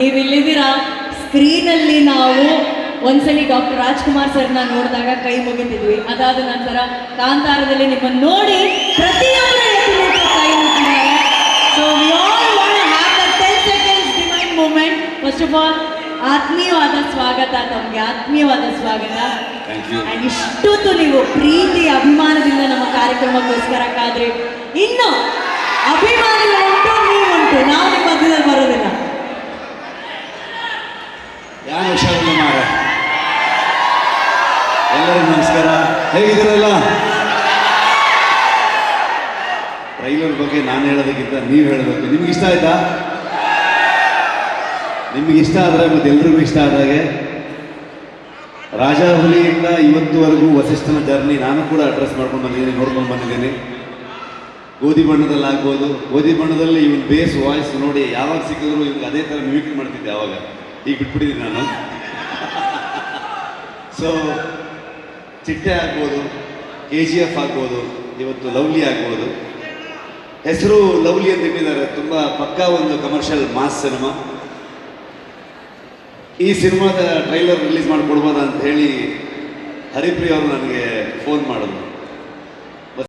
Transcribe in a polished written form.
ನೀವಿಲ್ಲಿದ್ದೀರಾ. ಸ್ಕ್ರೀನಲ್ಲಿ ನಾವು ಒಂದ್ಸಲಿ ಡಾಕ್ಟರ್ ರಾಜ್ಕುಮಾರ್ ಸರ್ನ ನೋಡಿದಾಗ ಕೈ ಮುಗಿತಿದ್ವಿ. ಅದಾದ ನಂತರ ಕಾಂತಾರದಲ್ಲಿ ನಿಮ್ಮನ್ನು ನೋಡಿ ಪ್ರತಿಯೊಬ್ಬರು ಕೈ ಮುಗಿದ್ದಾರೆ. So we all want to have the 10 seconds divine moment. First of all ಆತ್ಮೀಯವಾದ ಸ್ವಾಗತ ತಮಗೆ, ಆತ್ಮೀಯವಾದ ಸ್ವಾಗತ. ಅಂಡ್ ಇಷ್ಟೊತ್ತು ನೀವು ಪ್ರೀತಿ ಅಭಿಮಾನದಿಂದ ನಮ್ಮ ಕಾರ್ಯಕ್ರಮಕ್ಕೋಸ್ಕರ ಕಾದ್ರಿ. ಇನ್ನು ಅಭಿಮಾನಿಗಳುಂಟು, ನೀವುಂಟು, ನಾವು ನಿಮ್ಮ ಮಧ್ಯದಲ್ಲಿ ಬರೋದಿಲ್ಲ. ಯಾರು ಹುಷಾರಿಲ್ಲ ಮಾರ. ಎಲ್ಲರಿಗೂ ನಮಸ್ಕಾರ, ಹೇಗಿದ್ದೀರಲ್ಲ? ಟ್ರೈಲರ್ ಬಗ್ಗೆ ನಾನು ಹೇಳೋದಕ್ಕಿಂತ ನೀವು ಹೇಳಬೇಕು. ನಿಮ್ಗೆ ಇಷ್ಟ ಆಯ್ತಾ? ನಿಮಗೆ ಇಷ್ಟ ಆದರೆ ಮತ್ತೆ ಎಲ್ರಿಗೂ ಇಷ್ಟ ಆದಾಗೆ ರಾಜಾಹುಲಿಯಿಂದ ಇವತ್ತುವರೆಗೂ ವಸಿಷ್ಠನ ಜರ್ನಿ ನಾನು ಕೂಡ ಅಡ್ರೆಸ್ ಮಾಡ್ಕೊಂಡು ಬಂದಿದ್ದೀನಿ, ನೋಡ್ಕೊಂಡು ಬಂದಿದ್ದೀನಿ. ಗೋಧಿ ಬಣ್ಣದಲ್ಲಿ ಆಗ್ಬೋದು, ಗೋಧಿ ಬಣ್ಣದಲ್ಲಿ ಇವನ್ ಬೇಸ್ ವಾಯ್ಸ್ ನೋಡಿ ಯಾವಾಗ ಸಿಕ್ಕಿದ್ರು ಇವ್ನಿಗೆ ಅದೇ ಥರ ಮ್ಯೂಸಿಕ್ ಮಾಡ್ತಿದ್ದೆ. ಆವಾಗ ಈಗ ಬಿಟ್ಬಿಟ್ಟಿದ್ದೀನಿ ನಾನು. ಸೊ ಚಿಟ್ಟೆ ಆಗ್ಬೋದು, KGF ಆಗ್ಬೋದು, ಇವತ್ತು ಲವ್ಲಿ ಆಗ್ಬೋದು. ಹೆಸರು ಲವ್ಲಿ ಅಂತ ಇಟ್ಟಿದ್ದಾರೆ. ತುಂಬ ಪಕ್ಕಾ ಒಂದು ಕಮರ್ಷಿಯಲ್ ಮಾಸ್ ಸಿನಿಮಾ. ಈ ಸಿನಿಮಾದ ಟ್ರೈಲರ್ ರಿಲೀಸ್ ಮಾಡಿಕೊಡ್ಬೋದಾ ಅಂತ ಹೇಳಿ ಹರಿಪ್ರಿಯ ಅವರು ನನಗೆ ಫೋನ್ ಮಾಡಿದ್ರು.